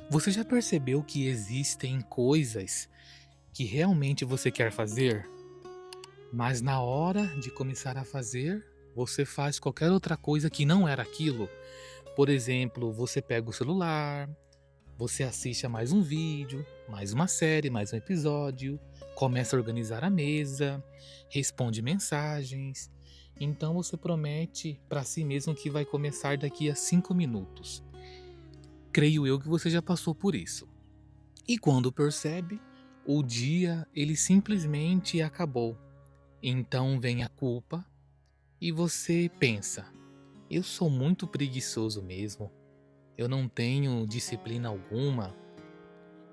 Você já percebeu que existem coisas que realmente você quer fazer, mas na hora de começar a fazer, você faz qualquer outra coisa que não era aquilo? Por exemplo, você pega o celular, você assiste a mais um vídeo, mais uma série, mais um episódio, começa a organizar a mesa, responde mensagens. Então você promete para si mesmo que vai começar daqui a 5 minutos. Creio eu que você já passou por isso. E quando percebe, o dia ele simplesmente acabou. Então vem a culpa e você pensa: eu sou muito preguiçoso mesmo, eu não tenho disciplina alguma.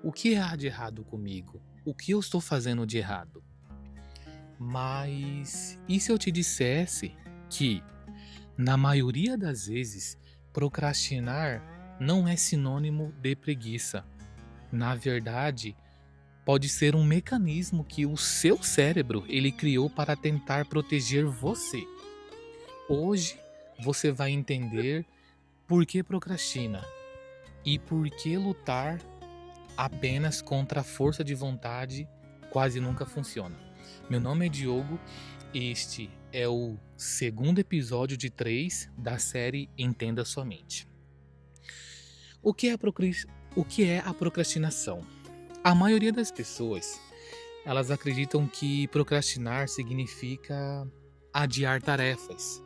O que há de errado comigo? O que eu estou fazendo de errado? Mas e se eu te dissesse que, na maioria das vezes, procrastinar não é sinônimo de preguiça? Na verdade, pode ser um mecanismo que o seu cérebro ele criou para tentar proteger você. Hoje você vai entender por que procrastina e por que lutar apenas contra a força de vontade quase nunca funciona. Meu nome é Diogo, este é o segundo episódio de 3 da série Entenda Sua Mente. O que é, o que é a procrastinação? A maioria das pessoas, elas acreditam que procrastinar significa adiar tarefas,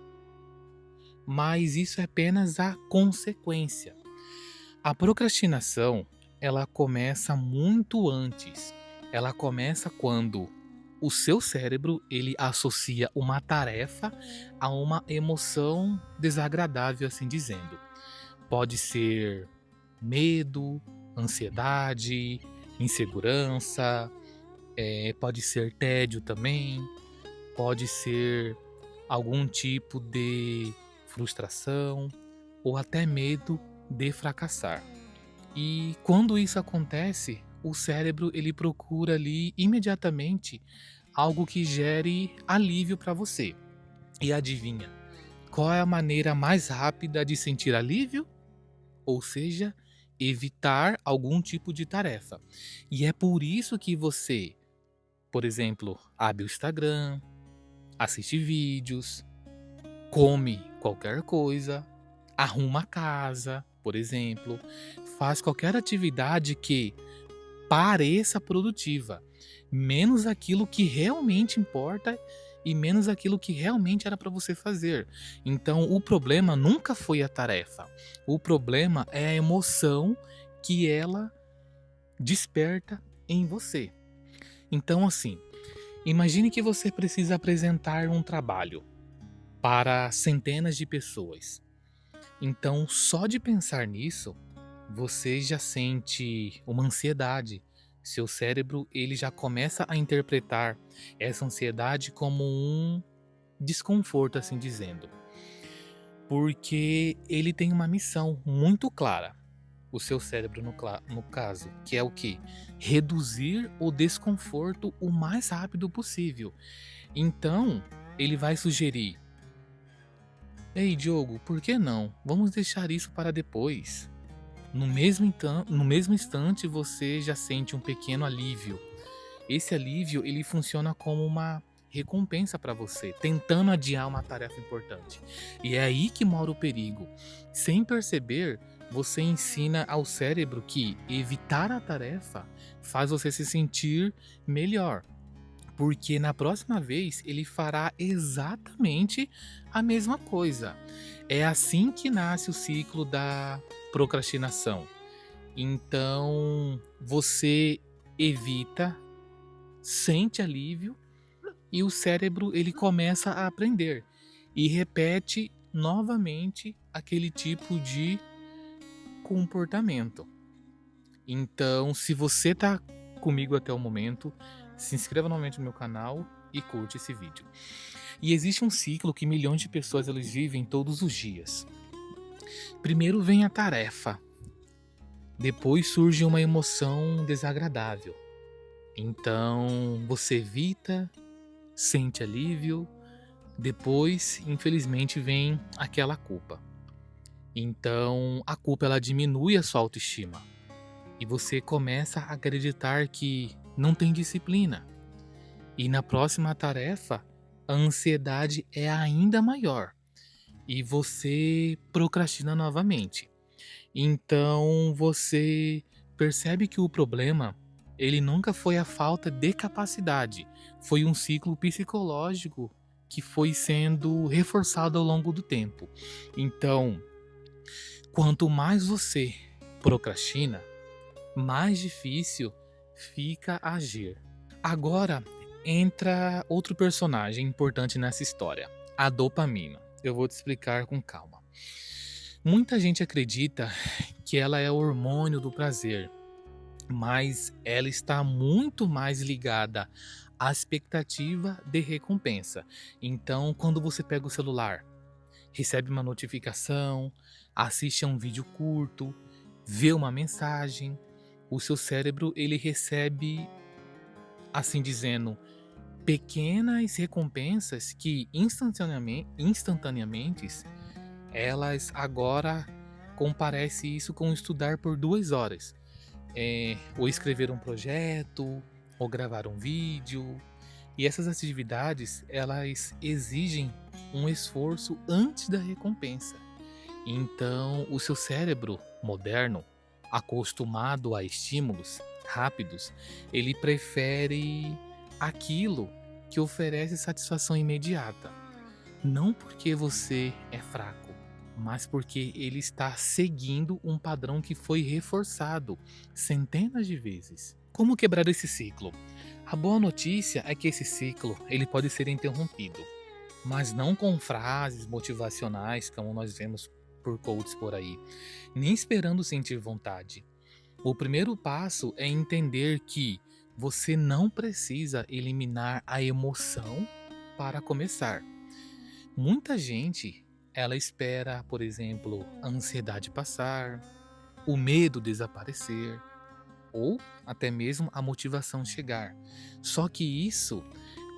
mas isso é apenas a consequência. A procrastinação, ela começa muito antes. Ela começa quando o seu cérebro, ele associa uma tarefa a uma emoção desagradável, assim dizendo. Pode ser medo, ansiedade, insegurança, pode ser tédio também, pode ser algum tipo de frustração ou até medo de fracassar. E quando isso acontece, o cérebro ele procura ali imediatamente algo que gere alívio para você. E adivinha, qual é a maneira mais rápida de sentir alívio? Ou seja, evitar algum tipo de tarefa. E é por isso que você, por exemplo, abre o Instagram, assiste vídeos, come qualquer coisa, arruma a casa, por exemplo, faz qualquer atividade que pareça produtiva, menos aquilo que realmente importa e menos aquilo que realmente era para você fazer. Então, o problema nunca foi a tarefa. O problema é a emoção que ela desperta em você. Então, assim, imagine que você precisa apresentar um trabalho para centenas de pessoas. Então, só de pensar nisso, você já sente uma ansiedade. Seu cérebro ele já começa a interpretar essa ansiedade como um desconforto, assim dizendo, porque ele tem uma missão muito clara. O seu cérebro, no caso, que é o que? Reduzir o desconforto o mais rápido possível. Então, ele vai sugerir: ei, Diogo, por que não? Vamos deixar isso para depois. No mesmo instante, você já sente um pequeno alívio. Esse alívio ele funciona como uma recompensa para você, tentando adiar uma tarefa importante. E é aí que mora o perigo. Sem perceber, você ensina ao cérebro que evitar a tarefa faz você se sentir melhor. Porque na próxima vez ele fará exatamente a mesma coisa. É assim que nasce o ciclo da procrastinação. Então, você evita, sente alívio e o cérebro ele começa a aprender e repete novamente aquele tipo de comportamento. Então, se você tá comigo até o momento, se inscreva novamente no meu canal e curte esse vídeo. E existe um ciclo que milhões de pessoas eles vivem todos os dias. Primeiro vem a tarefa, depois surge uma emoção desagradável. Então você evita, sente alívio, depois, infelizmente, vem aquela culpa. Então a culpa ela diminui a sua autoestima. e você começa a acreditar que não tem disciplina. E na próxima tarefa, a ansiedade é ainda maior e você procrastina novamente. Então você percebe que o problema, ele nunca foi a falta de capacidade, foi um ciclo psicológico que foi sendo reforçado ao longo do tempo. Então, quanto mais você procrastina, mais difícil fica agir. Agora entra outro personagem importante nessa história, a dopamina. Eu vou te explicar com calma. Muita gente acredita que ela é o hormônio do prazer, mas ela está muito mais ligada à expectativa de recompensa. Então, quando você pega o celular, recebe uma notificação, assiste a um vídeo curto, vê uma mensagem, o seu cérebro ele recebe, assim dizendo, pequenas recompensas que instantaneamente elas agora comparece isso com estudar por 2 horas, ou escrever um projeto, ou gravar um vídeo. E essas atividades elas exigem um esforço antes da recompensa. Então, o seu cérebro moderno, acostumado a estímulos rápidos, ele prefere aquilo que oferece satisfação imediata. Não porque você é fraco, mas porque ele está seguindo um padrão que foi reforçado centenas de vezes. Como quebrar esse ciclo? A boa notícia é que esse ciclo ele pode ser interrompido, mas não com frases motivacionais como nós vemos por coaches por aí, nem esperando sentir vontade. O primeiro passo é entender que você não precisa eliminar a emoção para começar. Muita gente, ela espera, por exemplo, a ansiedade passar, o medo desaparecer ou até mesmo a motivação chegar. Só que isso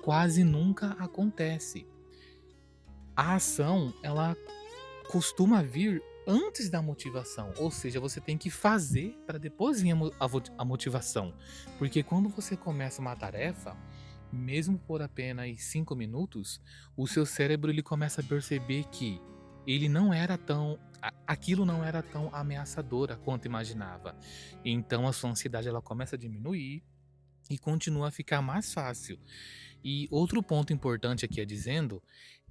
quase nunca acontece. A ação, ela costuma vir antes da motivação, ou seja, você tem que fazer para depois vir a motivação. Porque quando você começa uma tarefa, mesmo por apenas 5 minutos, o seu cérebro ele começa a perceber que ele não era tão aquilo não era tão ameaçadora quanto imaginava. Então a sua ansiedade ela começa a diminuir e continua a ficar mais fácil. E outro ponto importante aqui dizendo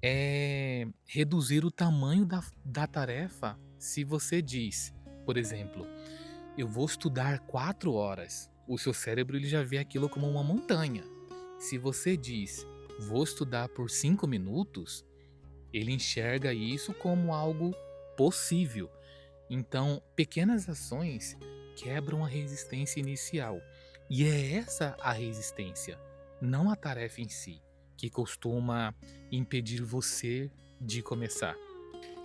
é reduzir o tamanho da tarefa. Se você diz, por exemplo, eu vou estudar 4 horas, o seu cérebro ele já vê aquilo como uma montanha. Se você diz, vou estudar por 5 minutos, ele enxerga isso como algo possível. Então, pequenas ações quebram a resistência inicial. E é essa a resistência, não a tarefa em si, que costuma impedir você de começar.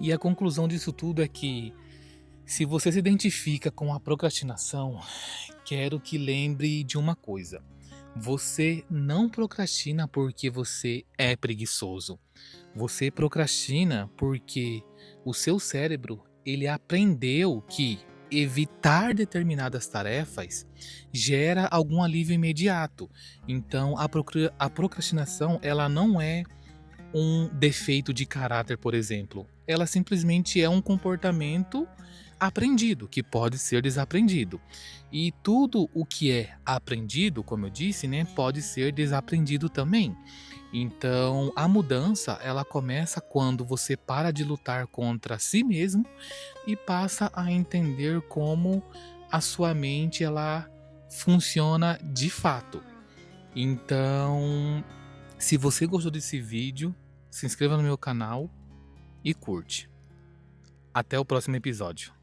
E a conclusão disso tudo é que, se você se identifica com a procrastinação, quero que lembre de uma coisa. Você não procrastina porque você é preguiçoso. Você procrastina porque o seu cérebro ele aprendeu que evitar determinadas tarefas gera algum alívio imediato. Então a procrastinação ela não é um defeito de caráter, por exemplo. Ela simplesmente é um comportamento aprendido, que pode ser desaprendido. E tudo o que é aprendido, como eu disse, né, pode ser desaprendido também. Então, a mudança, ela começa quando você para de lutar contra si mesmo e passa a entender como a sua mente ela funciona de fato. Então, se você gostou desse vídeo, se inscreva no meu canal e curte. Até o próximo episódio.